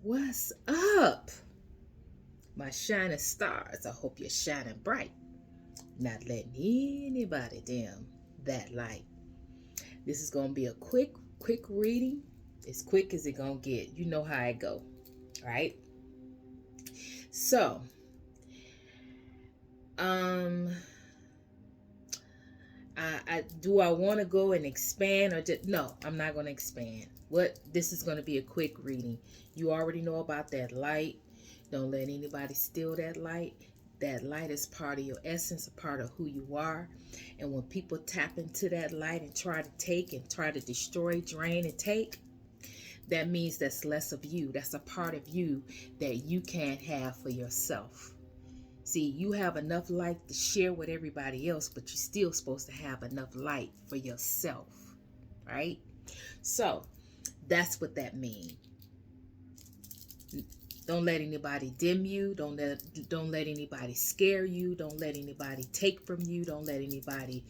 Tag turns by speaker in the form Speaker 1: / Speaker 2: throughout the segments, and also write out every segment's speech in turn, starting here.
Speaker 1: What's up, my shining stars? I hope you're shining bright, not letting anybody dim that light. This is gonna be a quick reading, as quick as it gonna get. You know how it go, right? So, um, I do I want to go and expand or just no? I'm not gonna expand. What this is gonna be a quick reading. You already know about that light. Don't let anybody steal that light. That light is part of your essence, a part of who you are. And when people tap into that light and try to take and try to destroy, drain, and take, that means that's less of you. That's a part of you that you can't have for yourself. See, you have enough light to share with everybody else, but you're still supposed to have enough light for yourself, right? So that's what that means. Don't let anybody dim you. Don't let anybody scare you. Don't let anybody take from you. Don't let anybody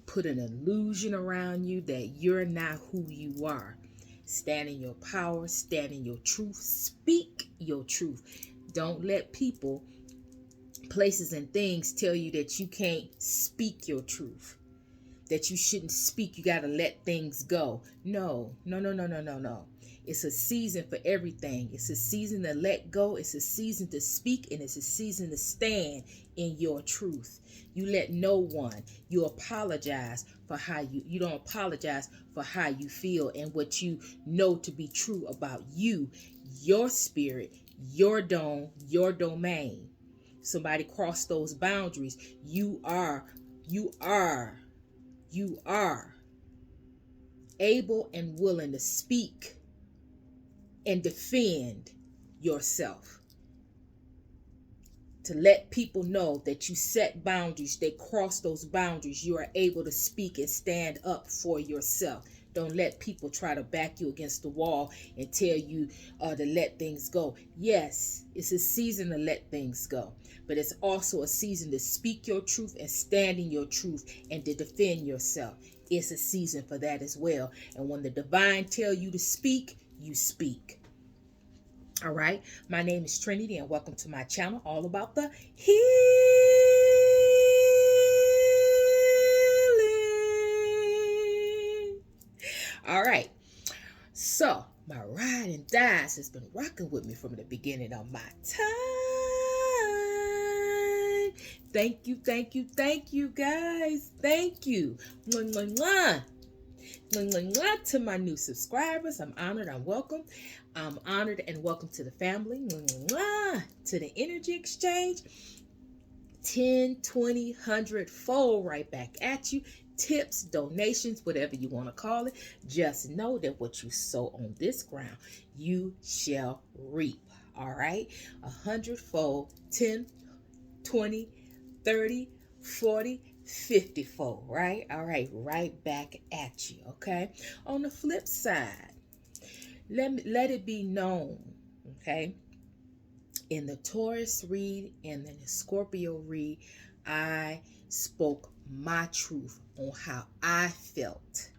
Speaker 1: put an illusion around you that you're not who you are. Stand in your power. Stand in your truth. Speak your truth. Don't let people, places, and things tell you that you can't speak your truth, that you shouldn't speak. You got to let things go. No. It's a season for everything. It's a season to let go. It's a season to speak, and it's a season to stand in your truth. You let no one. You apologize for how you don't apologize for how you feel and what you know to be true about you, your spirit, your domain. Somebody crossed those boundaries. You are able and willing to speak and defend yourself. To let people know that you set boundaries, they cross those boundaries. You are able to speak and stand up for yourself. Don't let people try to back you against the wall and tell you to let things go. Yes, it's a season to let things go, but it's also a season to speak your truth and stand in your truth and to defend yourself. It's a season for that as well. And when the divine tell you to speak, you speak. All right. My name is Trinity, and welcome to my channel, all about the healing. All right. So, my ride and dies has been rocking with me from the beginning of my time. Thank you, guys. Thank you. Mwah, mwah, mwah. To my new subscribers, I'm honored. I'm welcome. I'm honored and welcome to the family. To the energy exchange, 10, 20, 100 fold right back at you. Tips, donations, whatever you want to call it. Just know that what you sow on this ground, you shall reap. All right, 100 fold, 10, 20, 30, 40, 50 fold, right? All right, right back at you, okay? On the flip side, let it be known, okay? In the Taurus read and in the Scorpio read, I spoke my truth on how I felt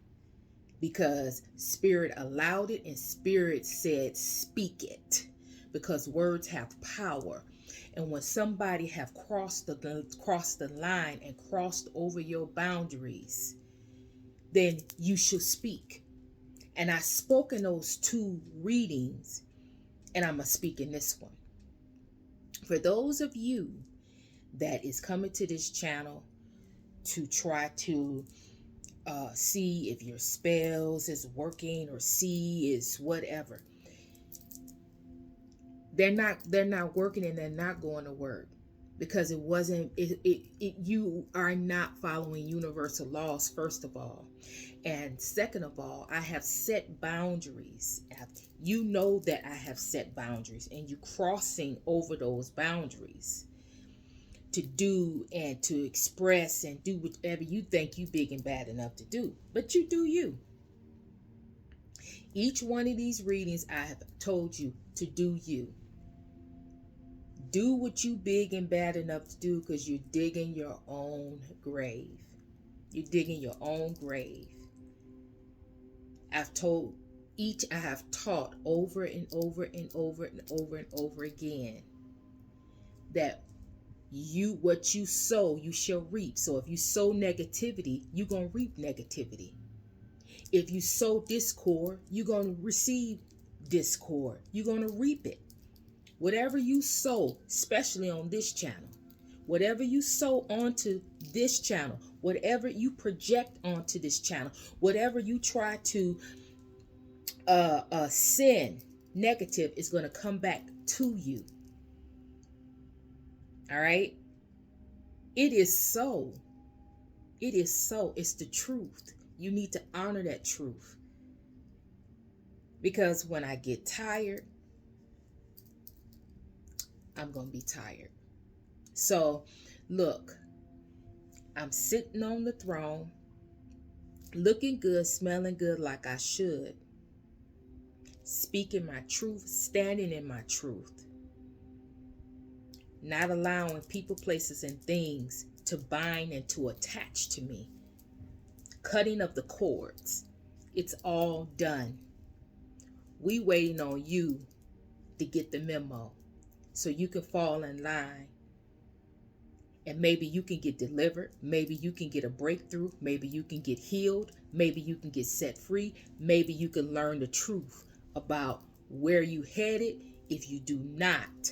Speaker 1: because Spirit allowed it and Spirit said, speak it, because words have power. And when somebody have crossed the line and crossed over your boundaries, then you should speak. And I spoke in those two readings, and I'm going to speak in this one. For those of you that is coming to this channel to try to see if your spells is working or see is whatever, they're not working and they're not going to work because you are not following universal laws, first of all. And second of all, I have set boundaries. You know that I have set boundaries, and you crossing over those boundaries to do and to express and do whatever you think you big and bad enough to do. But you do you. Each one of these readings, I have told you to do you. Do what you big and bad enough to do, because you're digging your own grave. You're digging your own grave. I've told Each I have taught over and over and over and over and over again that what you sow, you shall reap. So if you sow negativity, you're going to reap negativity. If you sow discord, you're going to receive discord. You're going to reap it. Whatever you sow, especially on this channel, whatever you sow onto this channel, whatever you project onto this channel, whatever you try to sin negative is going to come back to you. All right? It is so. It is so. It's the truth. You need to honor that truth. Because when I get tired, I'm going to be tired. So, look, I'm sitting on the throne, looking good, smelling good like I should, speaking my truth, standing in my truth, not allowing people, places, and things to bind and to attach to me, cutting of the cords. It's all done. We waiting on you to get the memo so you can fall in line. And maybe you can get delivered. Maybe you can get a breakthrough. Maybe you can get healed. Maybe you can get set free. Maybe you can learn the truth about where you headed if you do not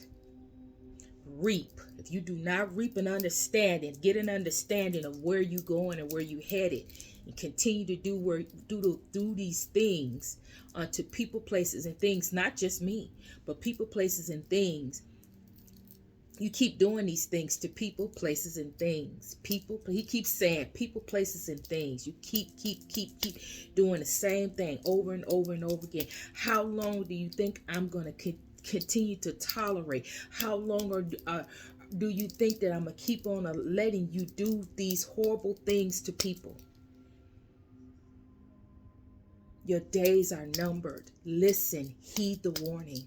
Speaker 1: reap. If you do not reap an understanding, get an understanding of where you going and where you headed, and continue to do these things unto people, places, and things, not just me, but people, places, and things. You keep doing these things to people, places, and things. People, he keeps saying people, places, and things. You keep doing the same thing over and over and over again. How long do you think I'm going to continue to tolerate? How long do you think that I'm going to keep on letting you do these horrible things to people? Your days are numbered. Listen, heed the warning.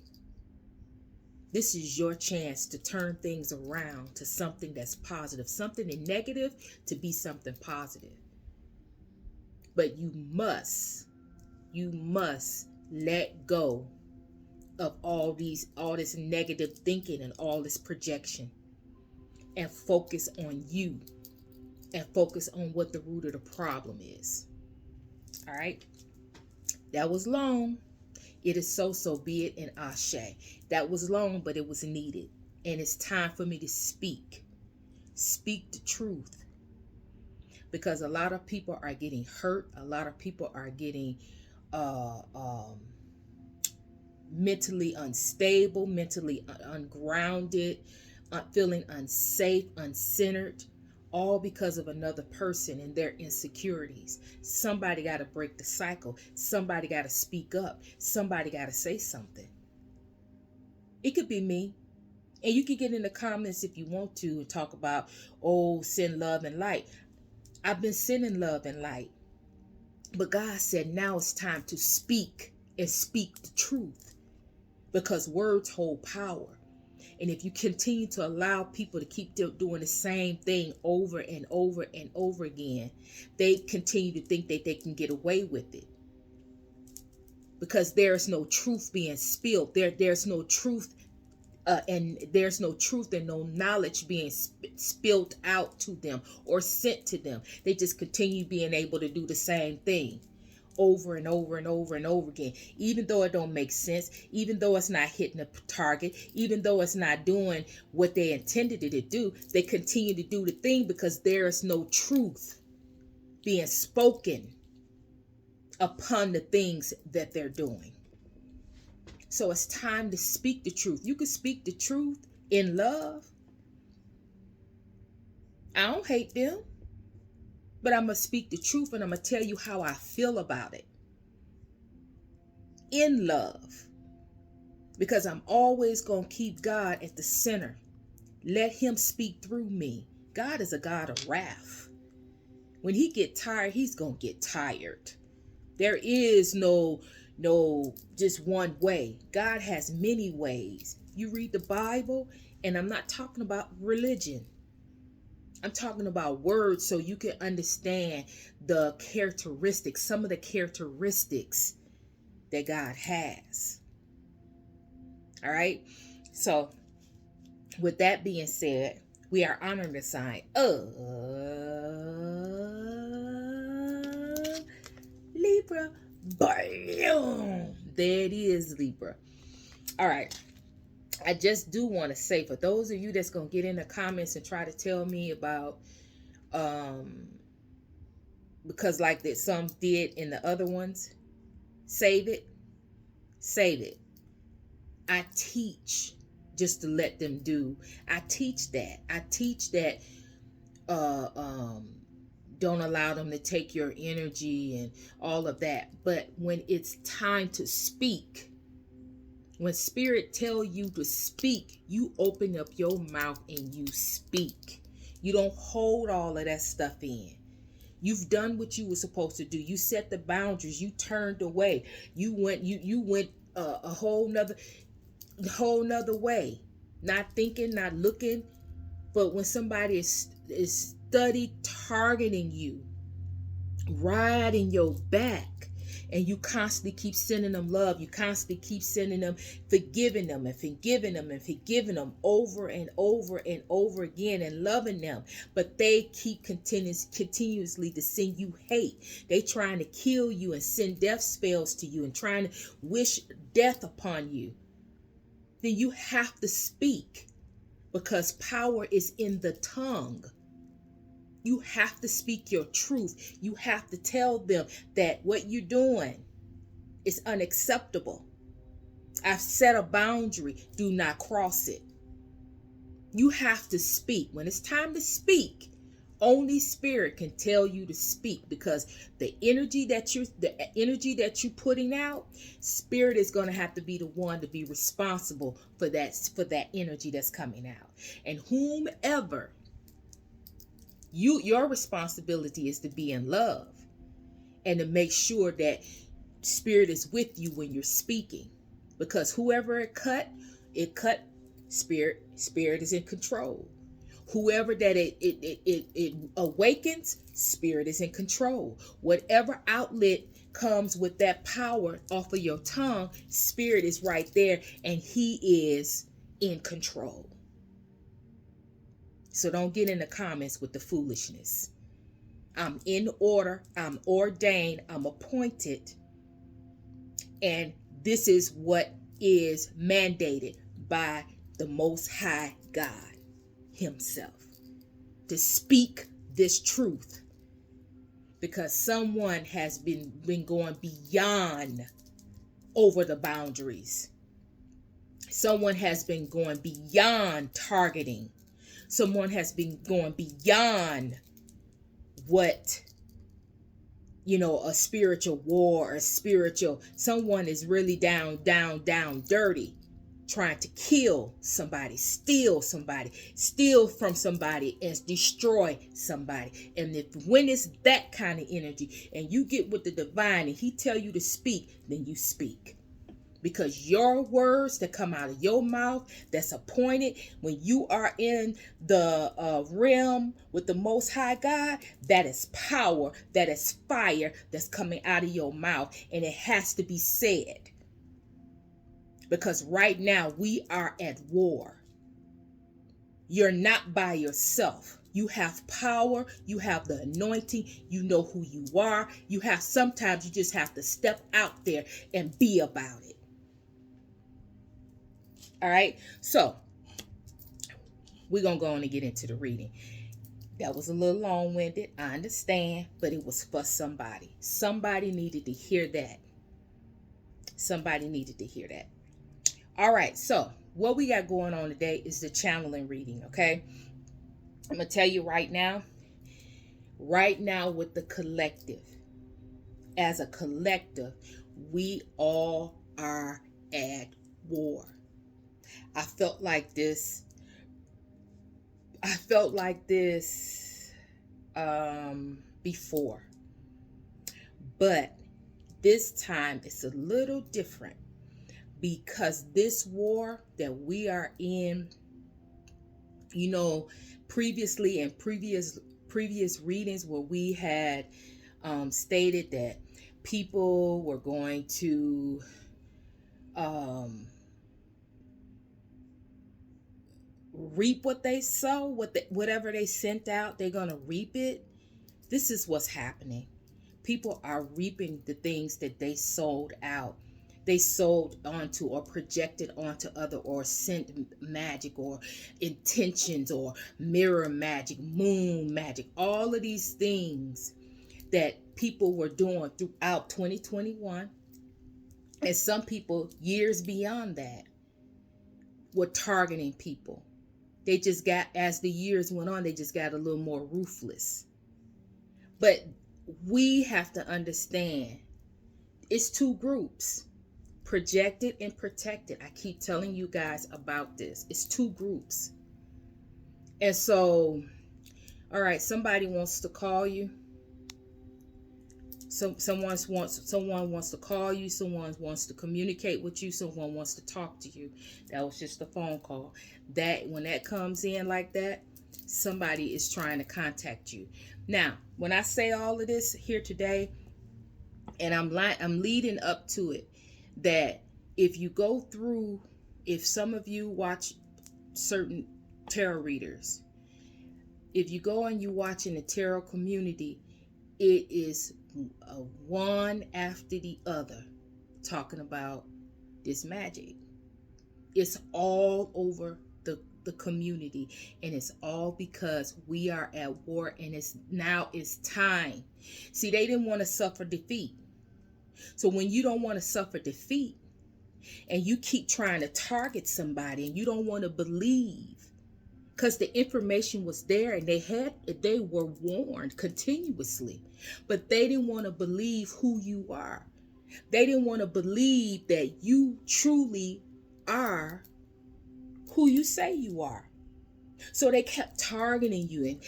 Speaker 1: This is your chance to turn things around to something that's positive, something negative to be something positive. But you must let go of all this negative thinking and all this projection, and focus on you, and focus on what the root of the problem is. All right. That was long. It is so be it, in Ashe. That was long, but it was needed. And it's time for me to speak the truth. Because a lot of people are getting hurt. A lot of people are getting mentally unstable, mentally ungrounded, feeling unsafe, uncentered, all because of another person and their insecurities. Somebody got to break the cycle. Somebody got to speak up. Somebody got to say something. It could be me. And you can get in the comments if you want to and talk about, send love and light. I've been sending love and light. But God said now it's time to speak, and speak the truth. Because words hold power. And if you continue to allow people to keep doing the same thing over and over and over again, they continue to think that they can get away with it. Because there's no truth being spilled. There's no truth, and there's no truth and no knowledge being spilled out to them or sent to them. They just continue being able to do the same thing over and over and over and over again, even though it don't make sense, even though it's not hitting a target, even though it's not doing what they intended it to do. They continue to do the thing because there is no truth being spoken upon the things that they're doing. So it's time to speak the truth. You can speak the truth in love. I don't hate them. But I'm going to speak the truth, and I'm going to tell you how I feel about it. In love. Because I'm always going to keep God at the center. Let him speak through me. God is a God of wrath. When he get tired, he's going to get tired. There is no just one way. God has many ways. You read the Bible, and I'm not talking about religion. I'm talking about words so you can understand the characteristics, some of the characteristics that God has. All right. So with that being said, we are honoring the sign of Libra. Bam! There it is, Libra. All right. I just do want to say, for those of you that's going to get in the comments and try to tell me about, because like that some did in the other ones, save it. Save it. I teach just to let them do. I teach that. I teach that uh um don't allow them to take your energy and all of that. But when it's time to speak, when spirit tell you to speak, you open up your mouth and you speak. You don't hold all of that stuff in. You've done what you were supposed to do. You set the boundaries. You turned away. You went a whole nother way. Not thinking, not looking. But when somebody is study targeting you, riding your back, and you constantly keep sending them love, you constantly keep sending them, forgiving them and forgiving them and forgiving them over and over and over again, and loving them, but they keep continuously to send you hate. They trying to kill you and send death spells to you and trying to wish death upon you. Then you have to speak, because power is in the tongue. You have to speak your truth. You have to tell them that what you're doing is unacceptable. I've set a boundary. Do not cross it. You have to speak. When it's time to speak, only spirit can tell you to speak, because the energy that you're putting out, spirit is going to have to be the one to be responsible for that energy that's coming out. And whomever, your responsibility is to be in love and to make sure that spirit is with you when you're speaking, because whoever it cut spirit is in control. Whoever that it awakens, spirit is in control. Whatever outlet comes with that power off of your tongue, spirit is right there, and he is in control. So don't get in the comments with the foolishness. I'm in order. I'm ordained. I'm appointed. And this is what is mandated by the Most High God himself, to speak this truth, because someone has been going beyond over the boundaries. Someone has been going beyond targeting. Someone has been going beyond what, a spiritual war, or someone is really down dirty, trying to kill somebody, steal from somebody, and destroy somebody. And when it's that kind of energy, and you get with the divine and he tell you to speak, then you speak. Because your words that come out of your mouth, that's appointed when you are in the realm with the Most High God, that is power, that is fire that's coming out of your mouth, and it has to be said. Because right now we are at war. You're not by yourself. You have power. You have the anointing. You know who you are. Sometimes you just have to step out there and be about it. All right, so we're going to go on and get into the reading. That was a little long-winded, I understand, but it was for somebody. Somebody needed to hear that. Somebody needed to hear that. All right, so what we got going on today is the channeling reading, okay? I'm going to tell you right now with the collective, as a collective, we all are at war. I felt like this before, but this time it's a little different, because this war that we are in, previously in previous readings where we had stated that people were going to reap what they sow, whatever they sent out, they're going to reap it. This is what's happening. People are reaping the things that they sold out. They sold onto or projected onto other, or sent magic or intentions or mirror magic, moon magic, all of these things that people were doing throughout 2021. And some people years beyond that were targeting people. They just got, as the years went on, they just got a little more ruthless. But we have to understand it's two groups, projected and protected. I keep telling you guys about this. It's two groups. And so, all right, somebody wants to call you. Someone wants to call you. Someone wants to communicate with you. Someone wants to talk to you. That was just a phone call. That when that comes in like that, somebody is trying to contact you. Now, when I say all of this here today, and I'm leading up to it, that if you go through, if some of you watch certain tarot readers, if you go and you watch in the tarot community, it is one after the other talking about this magic. It's all over the community, and it's all because we are at war, and it's time. See, they didn't want to suffer defeat. So when you don't want to suffer defeat, and you keep trying to target somebody, and you don't want to believe, because the information was there, and they were warned continuously, but they didn't want to believe who you are. They didn't want to believe that you truly are who you say you are. So they kept targeting you, and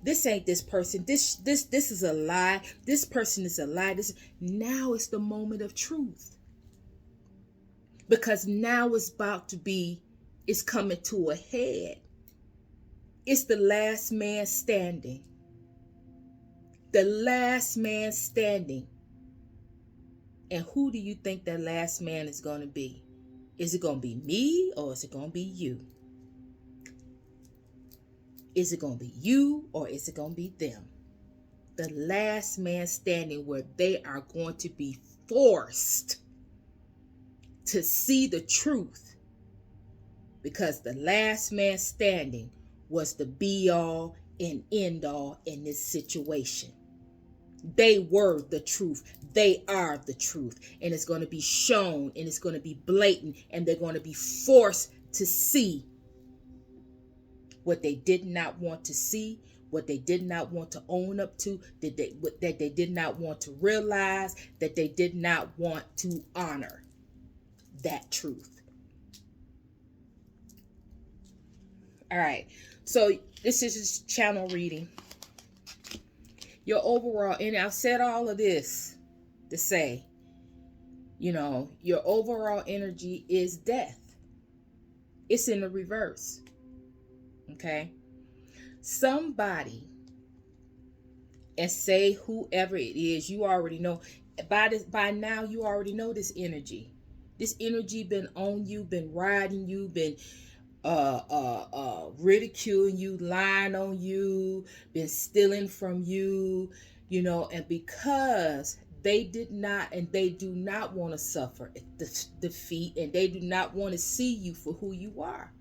Speaker 1: this ain't this person. This is a lie. This person is a lie. Now it's the moment of truth, because now it's coming to a head. It's the last man standing. The last man standing. And who do you think that last man is going to be? Is it going to be me, or is it going to be you? Is it going to be you, or is it going to be them? The last man standing, where they are going to be forced to see the truth, because the last man standing was the be all and end all in this situation. They were the truth. They are the truth. And it's going to be shown, and it's going to be blatant, and they're going to be forced to see what they did not want to see, what they did not want to own up to, that they did not want to realize, that they did not want to honor that truth. All right. So this is just channel reading. Your overall, and I've said all of this to say, your overall energy is death. It's in the reverse. Okay? Somebody, and say whoever it is, you already know. By now, you already know this energy. This energy been on you, been riding you, been ridiculing you, lying on you, been stealing from you, and because they did not, and they do not want to suffer defeat, and they do not want to see you for who you are.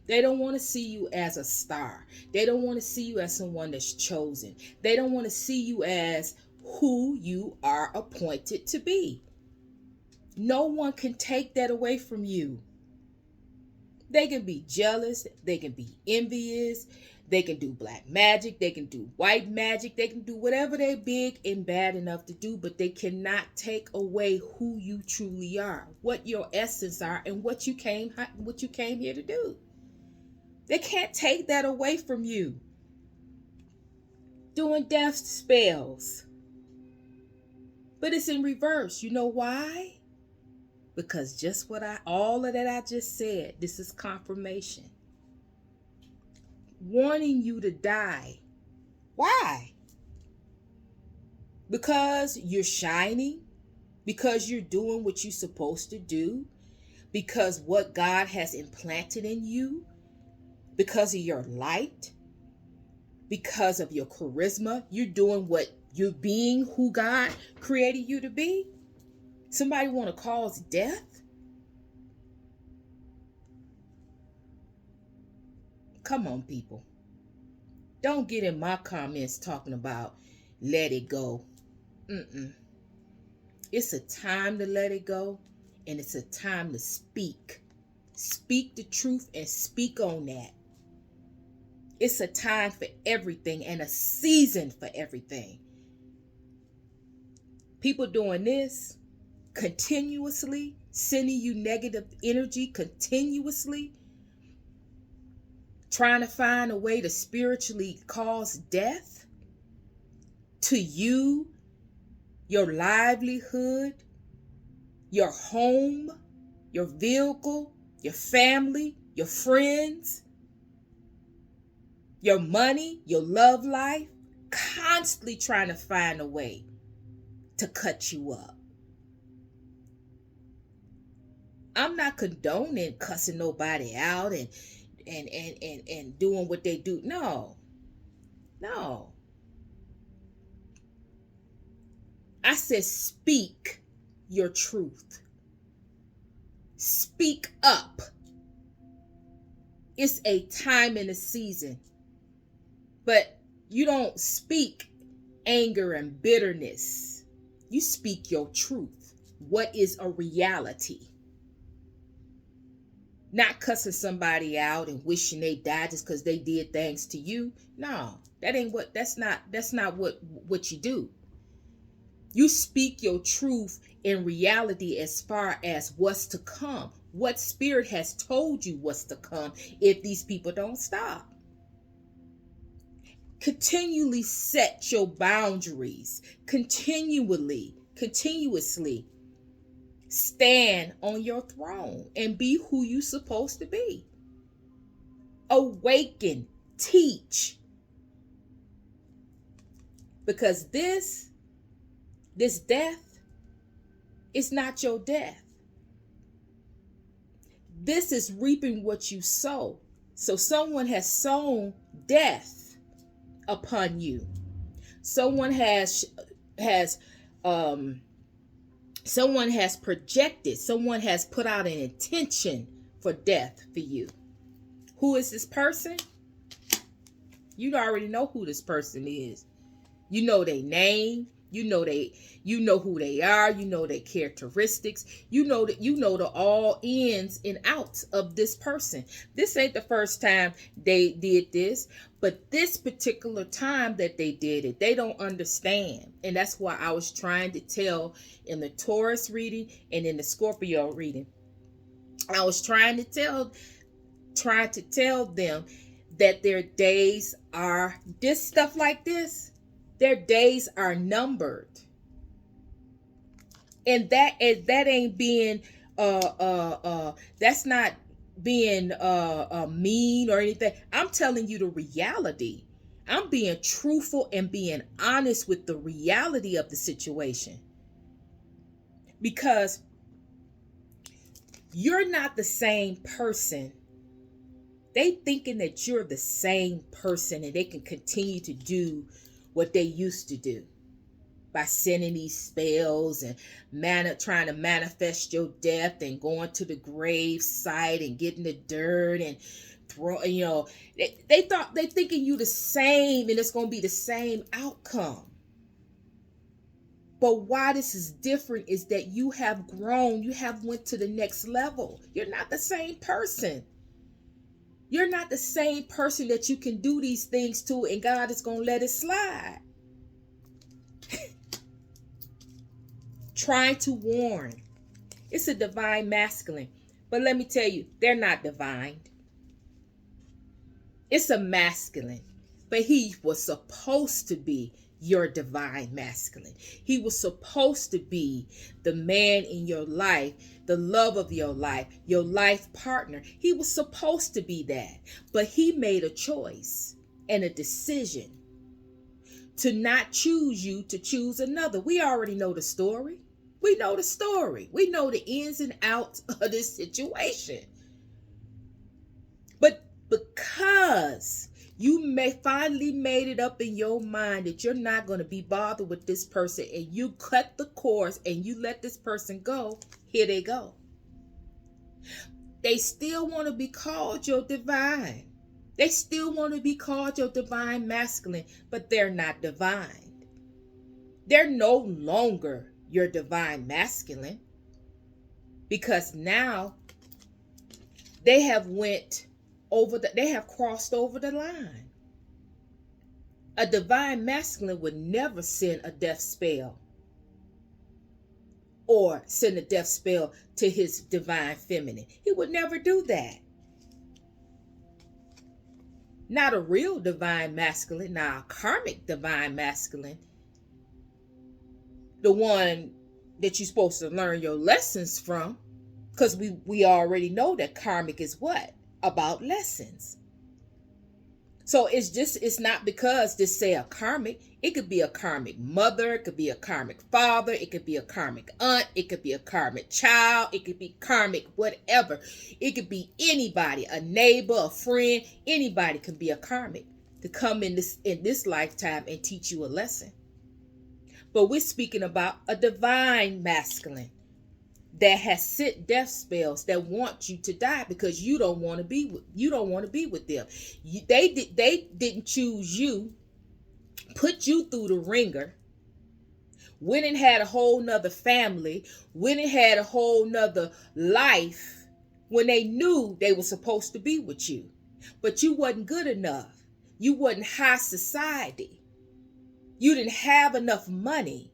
Speaker 1: They don't want to see you as a star. They don't want to see you as someone that's chosen. They don't want to see you as who you are appointed to be. No one can take that away from you. They can be jealous. They can be envious. They can do black magic. They can do white magic. They can do whatever they're big and bad enough to do, but they cannot take away who you truly are, what your essence are, and what you came here to do. They can't take that away from you. Doing death spells. But it's in reverse. You know why? Because just all of that I just said, this is confirmation. Wanting you to die. Why? because you're shining, because you're doing what you're supposed to do, because what God has implanted in you, because of your light, because of your charisma, you're doing what you're being, who God created you to be. Somebody want to cause death? Come on, people. Don't get in my comments talking about let it go. It's a time to let it go, and it's a time to speak. Speak the truth and speak on that. It's a time for everything and a season for everything. People doing this continuously, sending you negative energy continuously, trying to find a way to spiritually cause death to you, your livelihood, your home, your vehicle, your family, your friends, your money, your love life, constantly trying to find a way to cut you up. I'm not condoning cussing nobody out and doing what they do. No. I said speak your truth. Speak up. It's a time and a season. But you don't speak anger and bitterness. You speak your truth. What is a reality? Not cussing somebody out and wishing they died just because they did things to you. No, that's not what you do. You speak your truth in reality as far as what's to come. What spirit has told you what's to come if these people don't stop. Continually set your boundaries. Continuously stand on your throne and be who you're supposed to be. Awaken, teach. Because this death is not your death. This is reaping what you sow. So someone has sown death upon you. Someone has projected, someone has put out an intention for death for you. Who is this person? You already know who this person is. You know their name. You know who they are. You know their characteristics. You know the all ins and outs of this person. This ain't the first time they did this, but this particular time that they did it, they don't understand. And that's why I was trying to tell in the Taurus reading and in the Scorpio reading. I was trying to tell them that their days are this stuff like this. Their days are numbered. And that ain't being that's not being mean or anything. I'm telling you the reality. I'm being truthful and being honest with the reality of the situation. Because you're not the same person. They thinking that you're the same person and they can continue to do what they used to do by sending these spells and trying to manifest your death and going to the grave site and getting the dirt and they thinking you the same and it's going to be the same outcome. But why this is different is that you have grown, you have went to the next level. You're not the same person. You're not the same person that you can do these things to and God is going to let it slide. Trying to warn. It's a divine masculine. But let me tell you, they're not divine. It's a masculine. But he was supposed to be your divine masculine. He was supposed to be the man in your life, the love of your life partner. He was supposed to be that. But he made a choice and a decision to not choose you, to choose another. We already know the story. We know the story. We know the ins and outs of this situation. But because you may finally made it up in your mind that you're not going to be bothered with this person, and you cut the course and you let this person go, here they go. They still want to be called your divine. They still want to be called your divine masculine, but they're not divine. They're no longer your divine masculine, because now they have they have crossed over the line. A divine masculine would never send a death spell or send a death spell to his divine feminine. He would never do that. Not a real divine masculine, not a karmic divine masculine. The one that you're supposed to learn your lessons from, because we already know that karmic is what? About lessons. So it's not because this say a karmic. It could be a karmic mother, it could be a karmic father, it could be a karmic aunt, it could be a karmic child, it could be karmic whatever. It could be anybody, a neighbor, a friend, anybody can be a karmic to come in this lifetime and teach you a lesson. But we're speaking about a divine masculine that has sent death spells that want you to die because you don't want to be with them. They didn't choose you, put you through the ringer, went and had a whole nother family, went and had a whole nother life when they knew they were supposed to be with you. But you wasn't good enough. You wasn't high society. You didn't have enough money.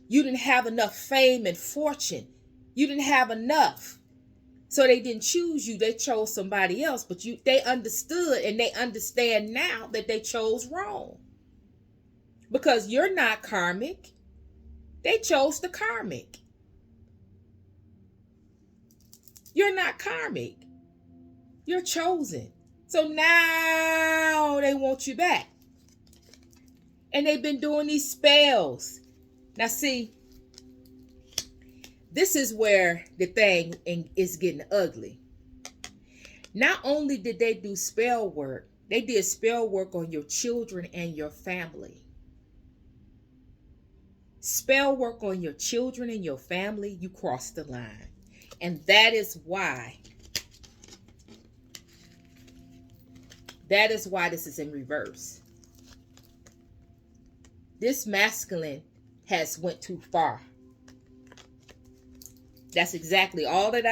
Speaker 1: You didn't have enough fame and fortune. You didn't have enough. So they didn't choose you. They chose somebody else. But they understood, and they understand now that they chose wrong. Because you're not karmic. They chose the karmic. You're not karmic. You're chosen. So now they want you back. And they've been doing these spells. Now see, this is where the thing is getting ugly. Not only did they do spell work, they did spell work on your children and your family. Spell work on your children and your family, you crossed the line. And that is why this is in reverse. This masculine has went too far. That's exactly all of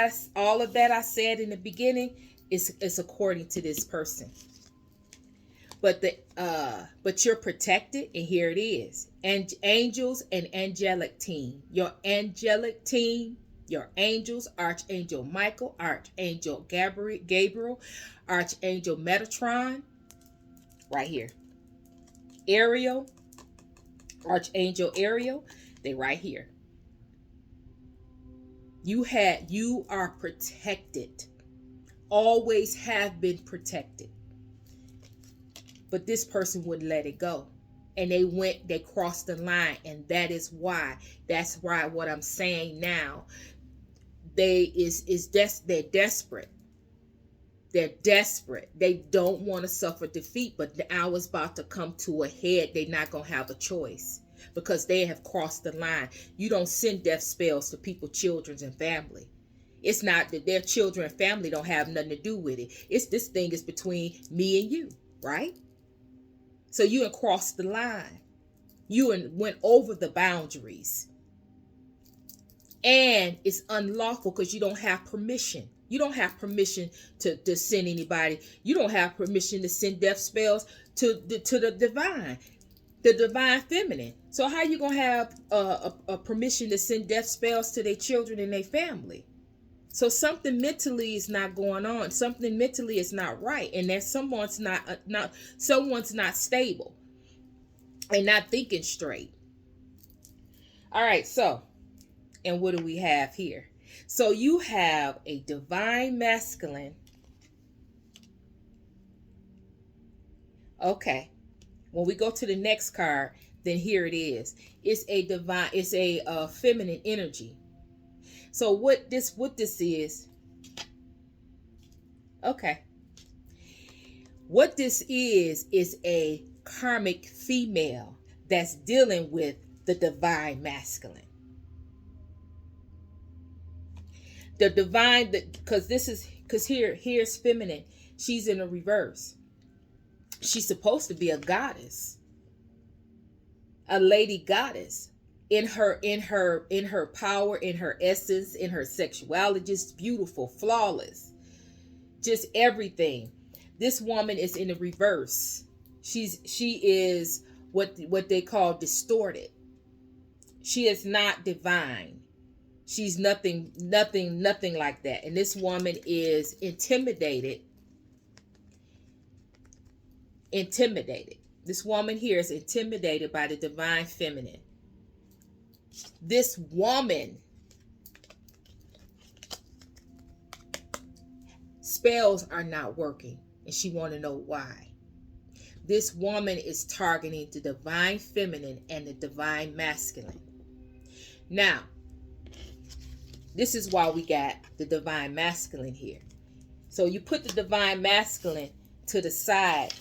Speaker 1: that I said in the beginning is according to this person. But you're protected, and here it is. And angels and angelic team. Your angelic team, your angels, Archangel Michael, Archangel Gabriel, Archangel Metatron, right here. Ariel, Archangel Ariel, they right here. You are protected. Always have been protected. But this person wouldn't let it go. And they crossed the line. And that's why what I'm saying now, they're desperate. They're desperate. They don't want to suffer defeat, but the hour's about to come to a head. They're not going to have a choice because they have crossed the line. You don't send death spells to people, children, and family. It's not that their children and family don't have nothing to do with it. This thing is between me and you, right? So you have crossed the line. You went over the boundaries. And it's unlawful because you don't have permission. You don't have permission to send anybody. You don't have permission to send death spells to the divine feminine. So how you going to have a permission to send death spells to their children and their family? So something mentally is not going on. Something mentally is not right. And that someone's not stable and not thinking straight. All right, so, and what do we have here? So you have a divine masculine. Okay. When we go to the next card, then here it is. It's a divine, it's a feminine energy. So what this is, okay. What this is a karmic female that's dealing with the divine masculine. The divine, because here's feminine. She's in a reverse. She's supposed to be a goddess, a lady goddess, in her power, in her essence, in her sexuality, just beautiful, flawless, just everything. This woman is in a reverse. She is what they call distorted. She is not divine. She's nothing like that. And this woman is intimidated. This woman here is intimidated by the divine feminine. This woman, spells are not working, and she want to know why. This woman is targeting the divine feminine and the divine masculine. Now, this is why we got the divine masculine here. So you put the divine masculine to the side.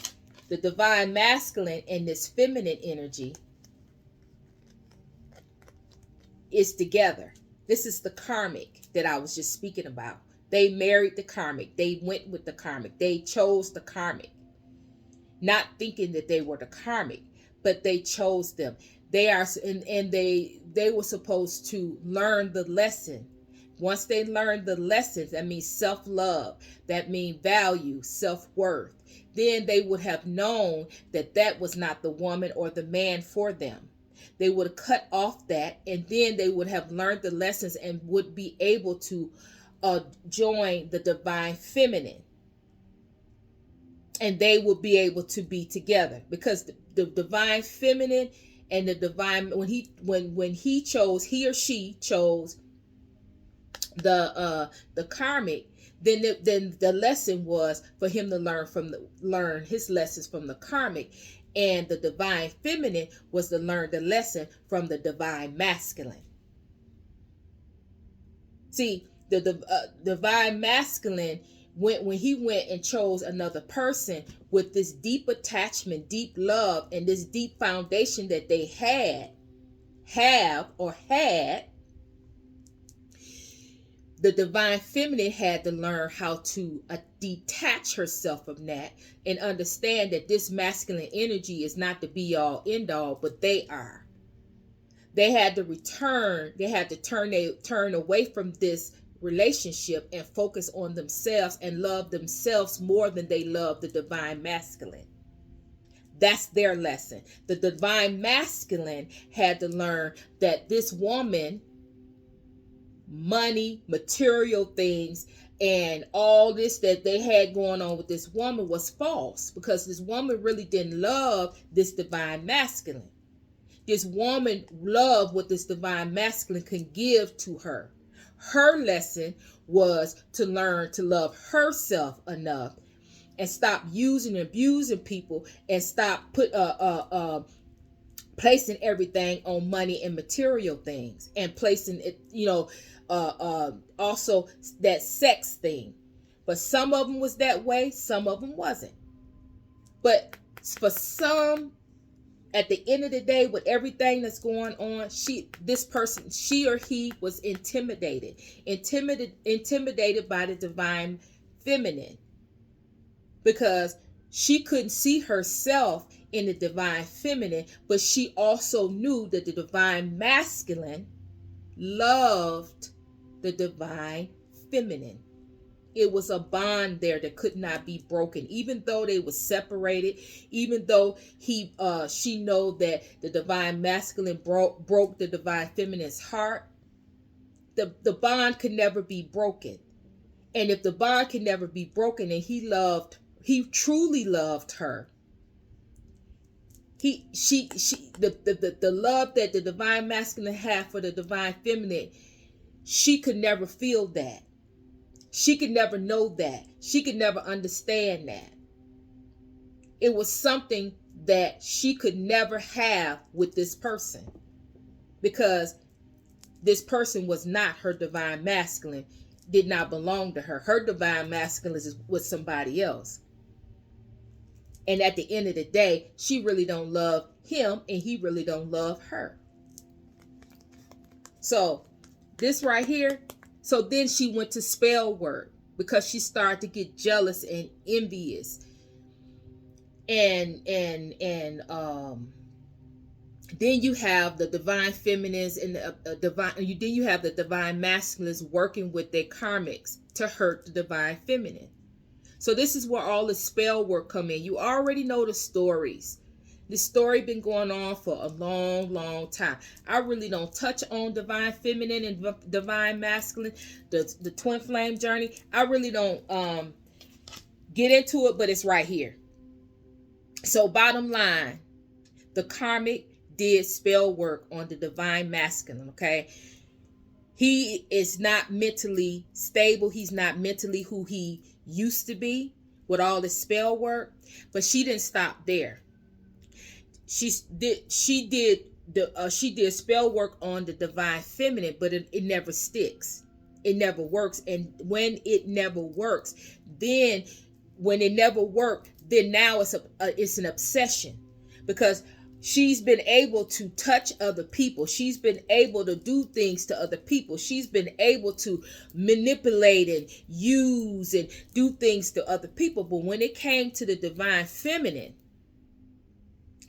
Speaker 1: The divine masculine and this feminine energy is together. This is the karmic that I was just speaking about. They married the karmic. They went with the karmic. They chose the karmic. Not thinking that they were the karmic, but they chose them. They are, and they were supposed to learn the lesson. Once they learned the lessons, that means self-love, that means value, self-worth, then they would have known that that was not the woman or the man for them. They would have cut off that, and then they would have learned the lessons and would be able to join the divine feminine. And they will be able to be together, because the divine feminine and the divine, when he chose, he or she chose the karmic, then the lesson was for him to learn his lessons from the karmic, and the divine feminine was to learn the lesson from the divine masculine. See, the divine masculine, when he went and chose another person with this deep attachment, deep love, and this deep foundation that they had, the divine feminine had to learn how to detach herself from that and understand that this masculine energy is not the be all end all, but they are. They had to return. They had to turn away from this relationship and focus on themselves and love themselves more than they love the divine masculine. That's their lesson. The divine masculine had to learn that this woman, money, material things, and all this that they had going on with this woman was false, because this woman really didn't love this divine masculine. This woman loved what this divine masculine can give to her. Her lesson was to learn to love herself enough and stop using and abusing people, and stop placing everything on money and material things, and placing it, also that sex thing. But some of them was that way, some of them wasn't. But for some, at the end of the day, with everything that's going on, she or he was intimidated by the divine feminine, because she couldn't see herself in the divine feminine, but she also knew that the divine masculine loved the divine feminine. It was a bond there that could not be broken, even though they were separated, even though she know that the divine masculine broke the divine feminine's heart. The bond could never be broken. And if the bond can never be broken, and he truly loved her, the love that the divine masculine had for the divine feminine, she could never feel that. She could never know that. She could never understand that. It was something that she could never have with this person, because this person was not her divine masculine, did not belong to her. Her divine masculine is with somebody else. And at the end of the day, she really don't love him and he really don't love her. So this right here, so then she went to spell work because she started to get jealous and envious. And then you have the divine feminines and the divine. Then you have the divine masculines working with their karmics to hurt the divine feminine. So this is where all the spell work come in. You already know the stories. This story been going on for a long, long time. I really don't touch on divine feminine and divine masculine, the twin flame journey. I really don't get into it, but it's right here. So bottom line, the karmic did spell work on the divine masculine, okay? He is not mentally stable. He's not mentally who he used to be with all the spell work. But she didn't stop there. She did spell work on the divine feminine, but it never sticks. It never works. And when it never works, then when it never worked, then now it's an obsession, because she's been able to touch other people. She's been able to do things to other people. She's been able to manipulate and use and do things to other people. But when it came to the divine feminine,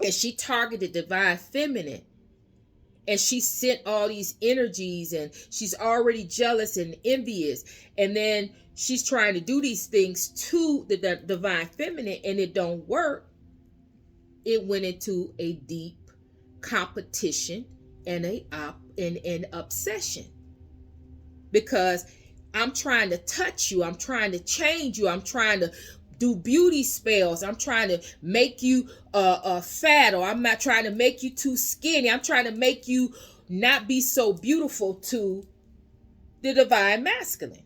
Speaker 1: and she targeted divine feminine, and she sent all these energies, and she's already jealous and envious, and then she's trying to do these things to the divine feminine, and it don't work. It went into a deep competition and an obsession, because I'm trying to touch you, I'm trying to change you, I'm trying to do beauty spells, I'm trying to make you fat, or I'm not trying to make you too skinny, I'm trying to make you not be so beautiful to the divine masculine.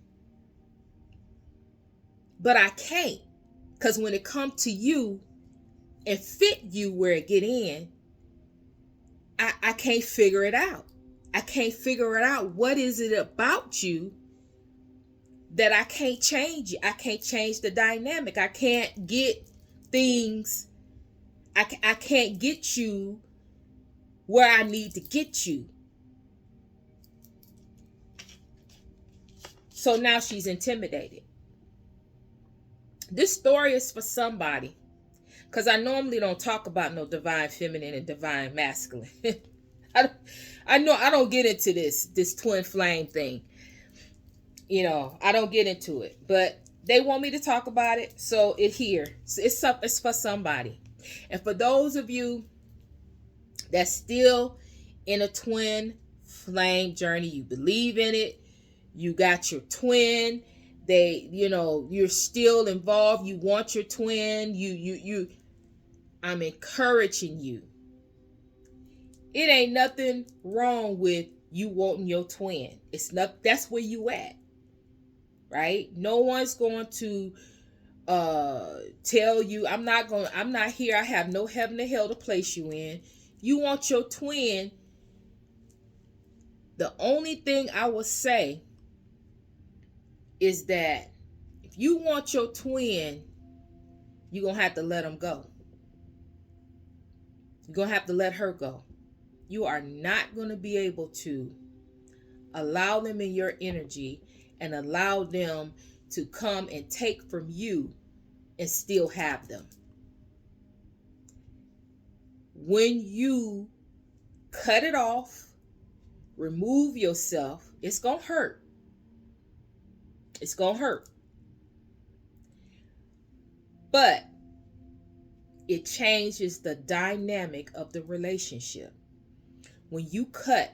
Speaker 1: But I can't, because when it comes to you and fit you where it get in, I can't figure it out. I can't figure it out. What is it about you that I can't change you? I can't change the dynamic. I can't get things. I can't get you where I need to get you. So now she's intimidated. This story is for somebody, because I normally don't talk about no divine feminine and divine masculine. I know I don't get into this twin flame thing. You know, I don't get into it, but they want me to talk about it, so it's for somebody. And for those of you that's still in a twin flame journey, you believe in it, you got your twin, you're still involved, you want your twin, I'm encouraging you. It ain't nothing wrong with you wanting your twin. That's where you at. Right? No one's going to tell you, I'm not here. I have no heaven or hell to place you in. You want your twin. The only thing I will say is that if you want your twin, you're going to have to let them go. You're going to have to let her go. You are not going to be able to allow them in your energy and allow them to come and take from you and still have them. When you cut it off, remove yourself, it's going to hurt. It's going to hurt. But it changes the dynamic of the relationship. When you cut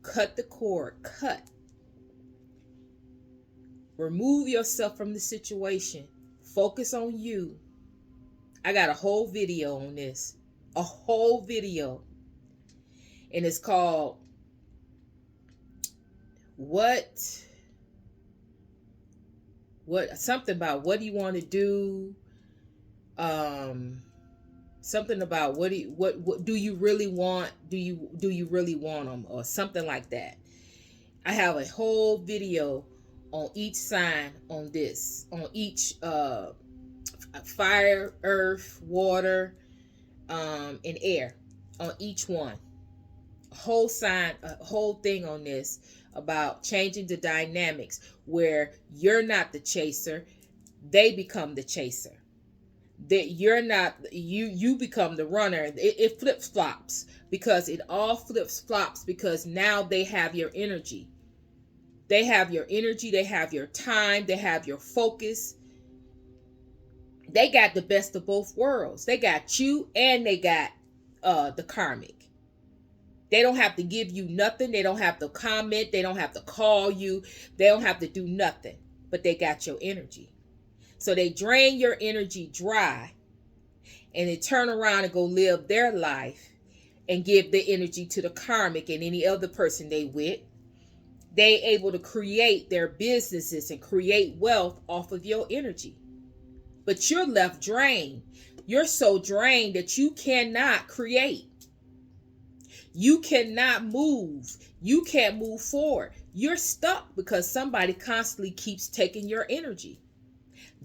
Speaker 1: the cord, remove yourself from the situation, focus on you. I got a whole video on this, and it's called something about what do you want to do, Something about what do you really want? Do you really want them, or something like that? I have a whole video on each sign on this, on each fire, earth, water, and air, on each one. A whole sign, a whole thing on this about changing the dynamics where you're not the chaser, they become the chaser. That you're not, you become the runner. It flips flops, because it all flips flops, because now they have your energy. They have your energy, they have your time, they have your focus. They got the best of both worlds. They got you, and they got the karmic. They don't have to give you nothing. They don't have to comment. They don't have to call you. They don't have to do nothing. But they got your energy. So they drain your energy dry, and they turn around and go live their life and give the energy to the karmic and any other person they with. They able to create their businesses and create wealth off of your energy. But you're left drained. You're so drained that you cannot create. You cannot move. You can't move forward. You're stuck because somebody constantly keeps taking your energy.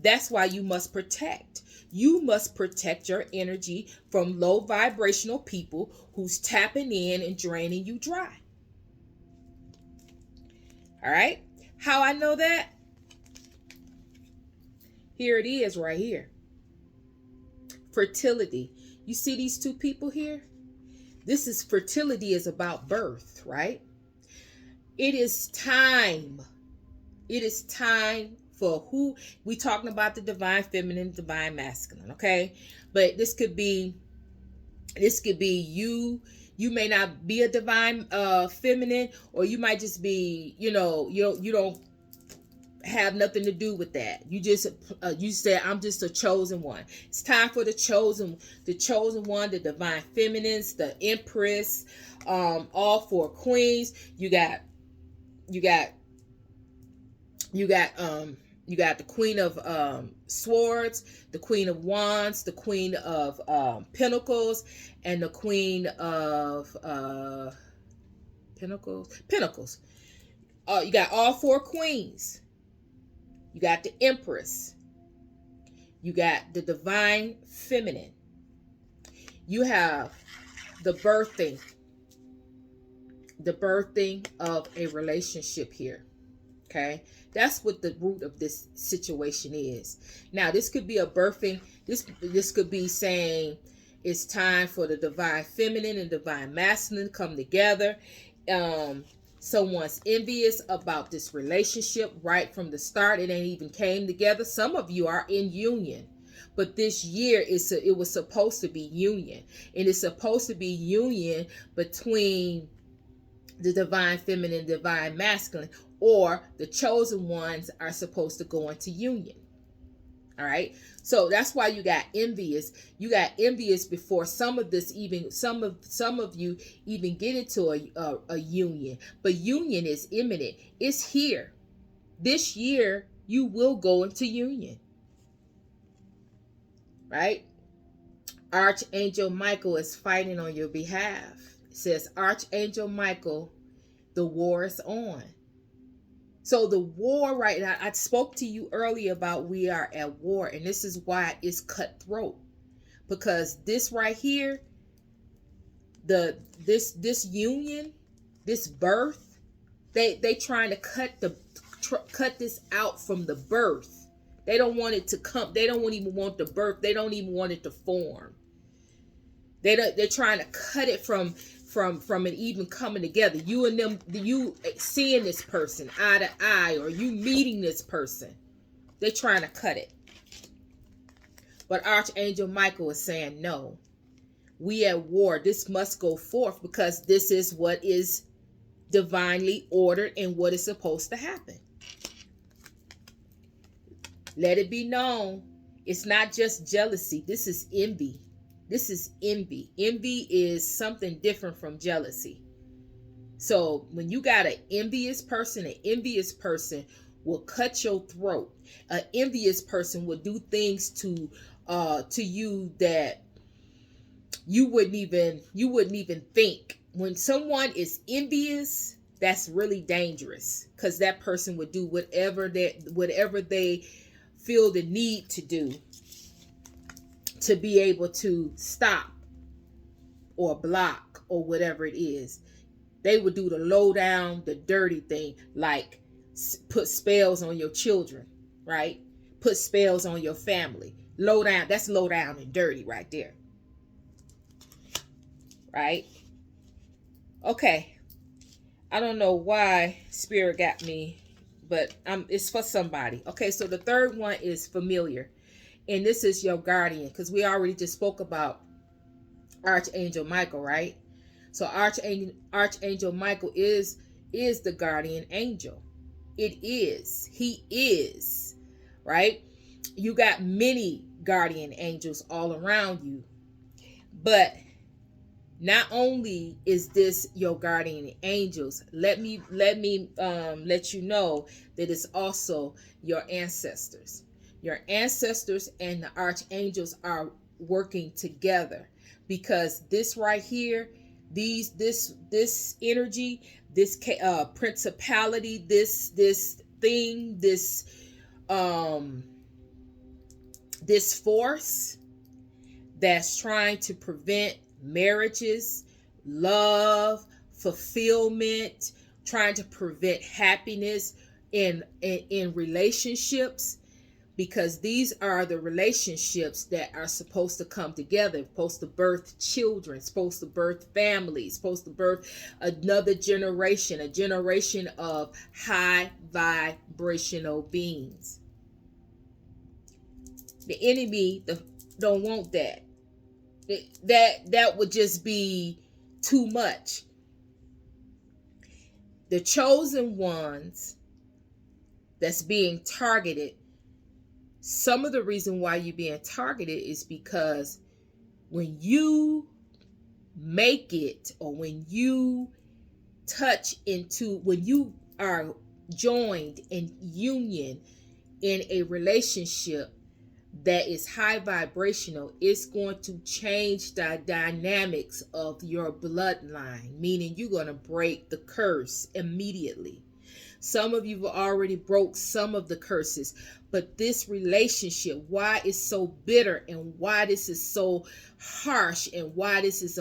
Speaker 1: That's why you must protect. You must protect your energy from low vibrational people who's tapping in and draining you dry. All right? How I know that? Here it is right here. Fertility. You see these two people here? This is fertility, is about birth, right? It is time. It is time for who we talking about, the divine feminine, divine masculine, okay? But this could be you. You may not be a divine feminine, or you might just be, you don't have nothing to do with that. You just you said, I'm just a chosen one. It's time for the chosen one, the divine feminines, the empress, all four queens. You got the queen of swords, the queen of wands, the queen of pentacles, and the queen of pentacles. You got all four queens. You got the empress. You got the divine feminine. You have the birthing of a relationship here. Okay, that's what the root of this situation is. Now, this could be a birthing. This could be saying it's time for the divine feminine and divine masculine to come together. Someone's envious about this relationship right from the start. It ain't even came together. Some of you are in union, but this year it was supposed to be union, and it's supposed to be union between the divine feminine, divine masculine, or the chosen ones are supposed to go into union. All right. So that's why you got envious. You got envious before some of you even get into a union. But union is imminent. It's here. This year you will go into union. Right? Archangel Michael is fighting on your behalf. It says, Archangel Michael, the war is on. So the war right now, I spoke to you earlier about we are at war, and this is why it's cutthroat. Because this right here, this union, this birth, they trying to cut this out from the birth. They don't want it to come. They don't even want the birth. They don't even want it to form. They're trying to cut it from it even coming together. You and them, you seeing this person eye to eye, or you meeting this person. They're trying to cut it. But Archangel Michael is saying, no, we at war. This must go forth, because this is what is divinely ordered and what is supposed to happen. Let it be known, it's not just jealousy. This is envy. This is envy. Envy is something different from jealousy. So when you got an envious person will cut your throat. An envious person will do things to you that you wouldn't even think. When someone is envious, that's really dangerous, because that person would do whatever they feel the need to do to be able to stop or block or whatever it is. They would do the low down, the dirty thing, like put spells on your children, right? Put spells on your family. Low down, that's low down and dirty right there. Right? Okay. I don't know why Spirit got me, but it's for somebody. Okay, so the third one is familiar. And this is your guardian, because we already just spoke about Archangel Michael, right? So Archangel Michael is the guardian angel. It is. He is, right? You got many guardian angels all around you. But not only is this your guardian angels, let me let you know that it's also your ancestors. Your ancestors and the archangels are working together, because this right here, this energy, this principality, this thing, this force that's trying to prevent marriages, love, fulfillment, trying to prevent happiness in relationships, because these are the relationships that are supposed to come together, supposed to birth children, supposed to birth families, supposed to birth another generation, a generation of high vibrational beings. The enemy don't want that. That would just be too much. The chosen ones that's being targeted, some of the reason why you're being targeted is because when you make it, or when you when you are joined in union in a relationship that is high vibrational, it's going to change the dynamics of your bloodline, meaning you're going to break the curse immediately. Some of you have already broke some of the curses, but this relationship, why it's so bitter and why this is so harsh and why this is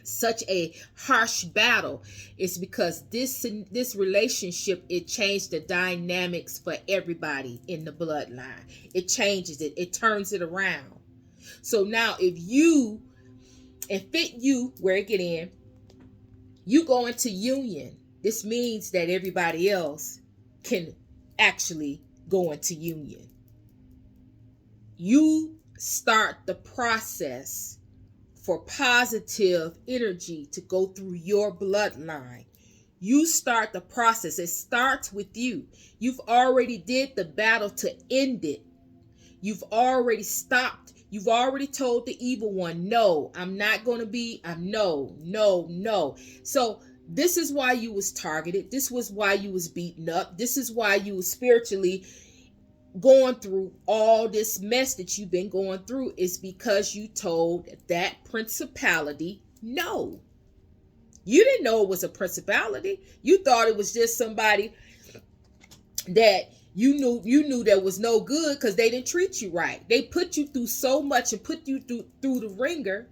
Speaker 1: such a harsh battle, is because this relationship, it changed the dynamics for everybody in the bloodline. It changes it. It turns it around. So now if you, and fit you where it get in, you go into union. This means that everybody else can actually go into union. You start the process for positive energy to go through your bloodline. You start the process. It starts with you. You've already did the battle to end it. You've already stopped. You've already told the evil one, no, I'm not going to be, no. So this is why you was targeted. This was why you was beaten up. This is why you was spiritually going through all this mess that you've been going through, is because you told that principality no. You didn't know it was a principality. You thought it was just somebody that you knew that was no good because they didn't treat you right. They put you through so much and put you through the ringer.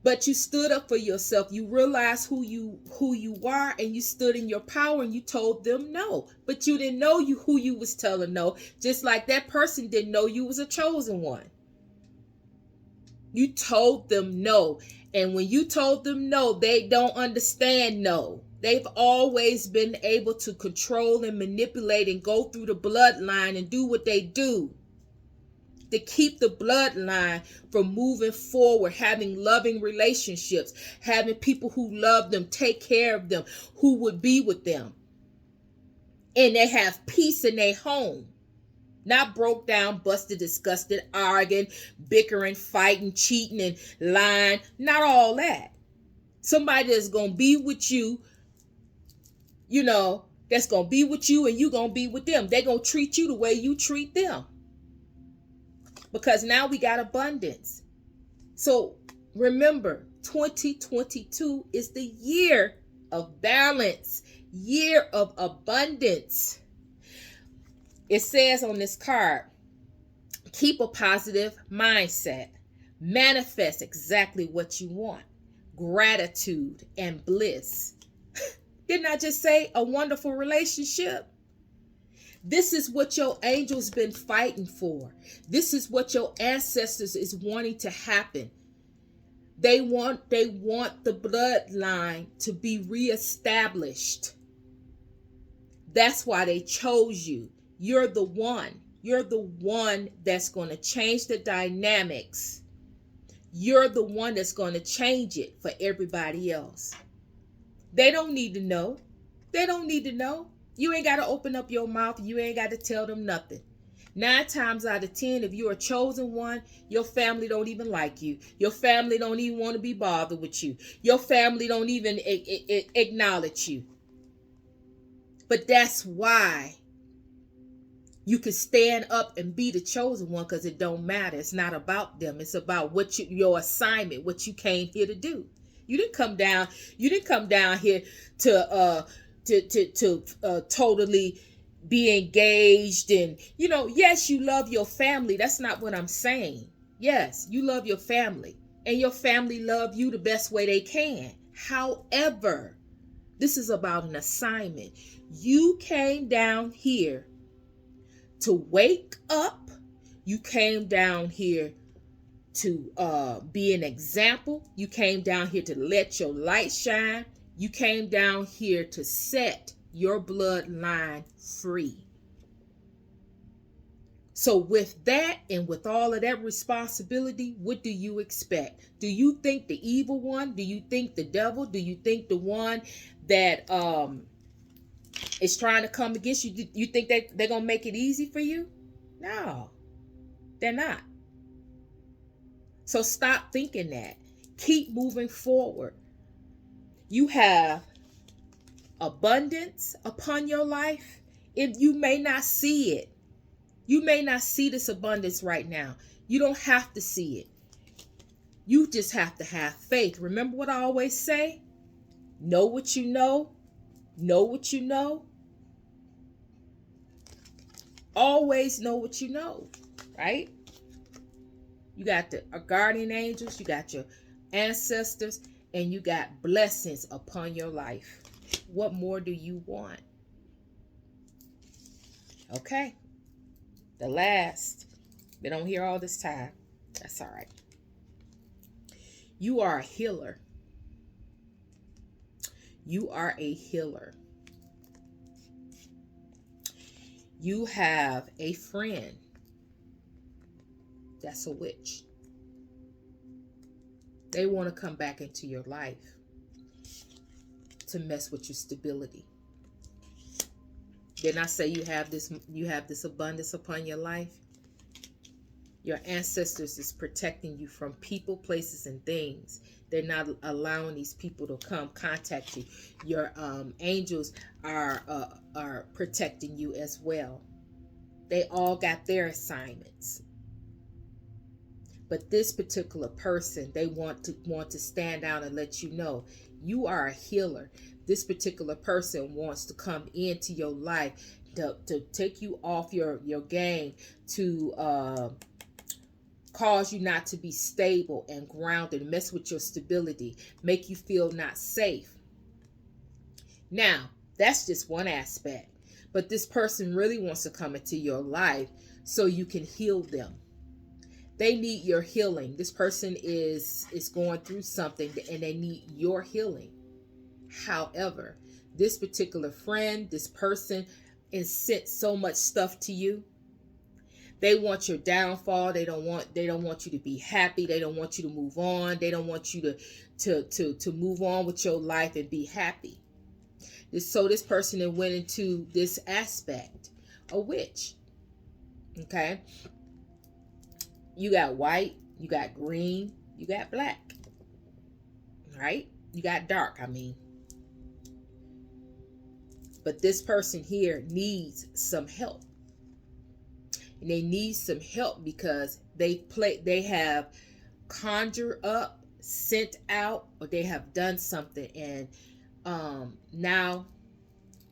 Speaker 1: But you stood up for yourself. You realized who you are, and you stood in your power, and you told them no. But you didn't know who you was telling no. Just like that person didn't know you was a chosen one. You told them no. And when you told them no, they don't understand no. They've always been able to control and manipulate and go through the bloodline and do what they do to keep the bloodline from moving forward, having loving relationships, having people who love them, take care of them, who would be with them. And they have peace in their home. Not broke down, busted, disgusted, arguing, bickering, fighting, cheating, and lying. Not all that. Somebody that's going to be with you, that's going to be with you, and you're going to be with them. They're going to treat you the way you treat them. Because now we got abundance. So remember, 2022 is the year of balance, year of abundance. It says on this card, keep a positive mindset. Manifest exactly what you want. Gratitude and bliss. Didn't I just say a wonderful relationship? This is what your angels been fighting for. This is what your ancestors is wanting to happen. They want the bloodline to be reestablished. That's why they chose you. You're the one. You're the one that's going to change the dynamics. You're the one that's going to change it for everybody else. They don't need to know. They don't need to know. You ain't got to open up your mouth. You ain't got to tell them nothing. 9 times out of 10, if you're a chosen one, your family don't even like you. Your family don't even want to be bothered with you. Your family don't even acknowledge you. But that's why you can stand up and be the chosen one, because it don't matter. It's not about them. It's about what your assignment, what you came here to do. You didn't come down. You didn't come down here to totally be engaged and, yes, you love your family. That's not what I'm saying. Yes, you love your family, and your family love you the best way they can. However, this is about an assignment. You came down here to wake up. You came down here to be an example. You came down here to let your light shine. You came down here to set your bloodline free. So with that, and with all of that responsibility, what do you expect? Do you think the evil one? Do you think the devil? Do you think the one that is trying to come against you? You think that they're going to make it easy for you? No, they're not. So stop thinking that. Keep moving forward. You have abundance upon your life. If you may not see it, you may not see this abundance right now. You don't have to see it. You just have to have faith. Remember what I always say? Know what you know. Know what you know. Always know what you know, right? You got the guardian angels, you got your ancestors, and you got blessings upon your life. What more do you want? Okay. The last. Been on here all this time. That's all right. You are a healer. You are a healer. You have a friend that's a witch. They want to come back into your life to mess with your stability. Didn't I say you have this abundance upon your life? Your ancestors is protecting you from people, places, and things. They're not allowing these people to come contact you. Your angels are protecting you as well. They all got their assignments. But this particular person, they want to stand out and let you know you are a healer. This particular person wants to come into your life to take you off your game, to cause you not to be stable and grounded, mess with your stability, make you feel not safe. Now, that's just one aspect. But this person really wants to come into your life so you can heal them. They need your healing. This person is going through something and they need your healing. However, this particular friend, this person, has sent so much stuff to you. They want your downfall. They don't want you to be happy. They don't want you to move on. They don't want you to move on with your life and be happy. So this person that went into this aspect, a witch. Okay? You got white, you got green, you got black. Right? You got dark, I mean. But this person here needs some help. And they need some help because they have conjured up, sent out, or they have done something, and now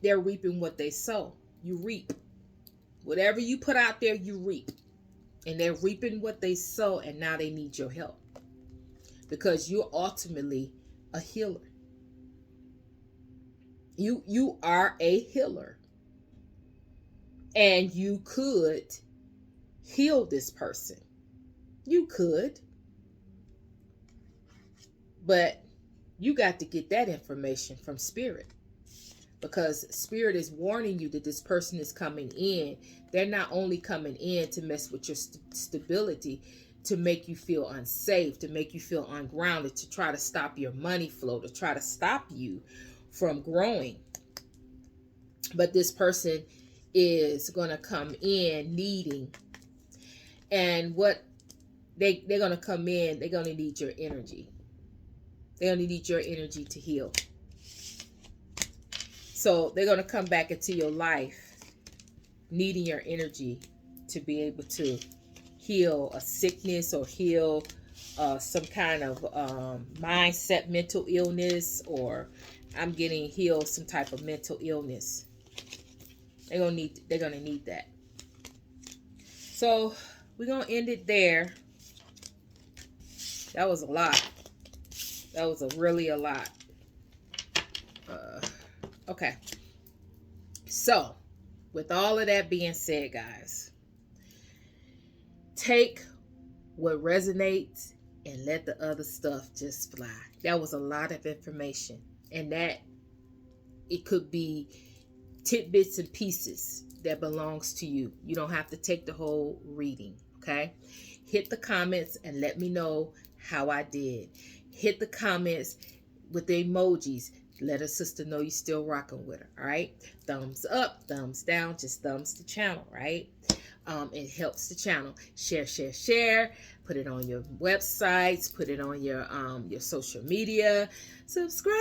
Speaker 1: they're reaping what they sow. You reap. Whatever you put out there, you reap. And they're reaping what they sow, and now they need your help. Because you're ultimately a healer. You are a healer. And you could heal this person. You could. But you got to get that information from Spirit. Because Spirit is warning you that this person is coming in. They're not only coming in to mess with your stability, to make you feel unsafe, to make you feel ungrounded, to try to stop your money flow, to try to stop you from growing. But this person is going to come in needing. And what they're going to come in, they're going to need your energy. They're going to need your energy to heal. So they're going to come back into your life needing your energy to be able to heal a sickness or heal some kind of mindset, mental illness, or I'm getting healed some type of mental illness. They're gonna need that. So we're gonna end it there. That was a lot. That was really a lot. Okay. So, with all of that being said, guys, take what resonates and let the other stuff just fly. That was a lot of information. And that it could be tidbits and pieces that belongs to you. You don't have to take the whole reading, okay? Hit the comments and let me know how I did. Hit the comments with the emojis. Let a sister know you're still rocking with her, all right? Thumbs up, thumbs down, just thumbs the channel, right? It helps the channel. Share, share, share. Put it on your websites. Put it on your social media. Subscribe.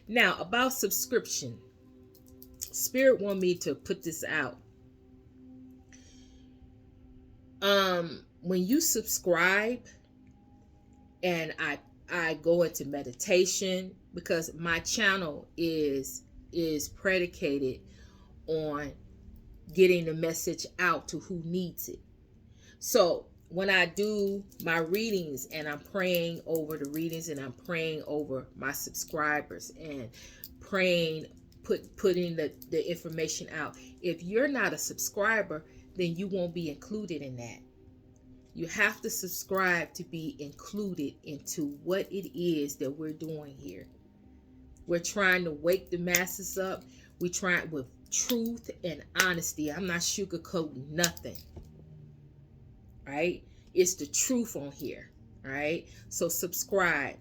Speaker 1: Now, about subscription. Spirit want me to put this out. When you subscribe, and I go into meditation, because my channel is predicated on getting the message out to who needs it. So when I do my readings and I'm praying over the readings and I'm praying over my subscribers and praying, putting the information out. If you're not a subscriber, then you won't be included in that. You have to subscribe to be included into what it is that we're doing here. We're trying to wake the masses up. We're trying with truth and honesty. I'm not sugarcoating nothing. Right? It's the truth on here. Right? So subscribe.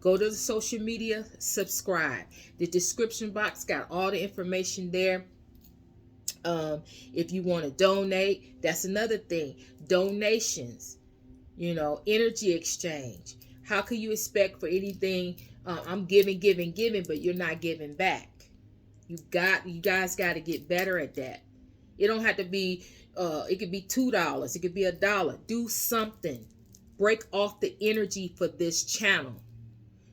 Speaker 1: Go to the social media, subscribe. The description box got all the information there. If you want to donate, that's another thing. Donations, energy exchange. How can you expect for anything? I'm giving, but you're not giving back. You guys got to get better at that. It don't have to be, it could be $2. It could be $1. Do something. Break off the energy for this channel.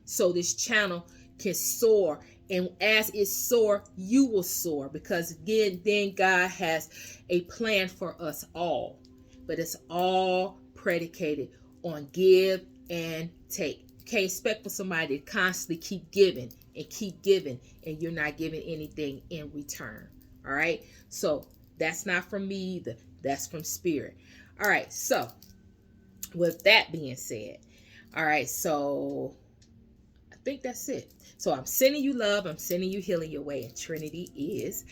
Speaker 1: So this channel can soar. And as it soar, you will soar. Because again, then God has a plan for us all. But it's all predicated on give and take. You can't expect for somebody to constantly keep giving, and you're not giving anything in return. All right? So that's not from me either. That's from Spirit. All right. So with that being said, all right. So I think that's it. So I'm sending you love. I'm sending you healing your way. And Trinity is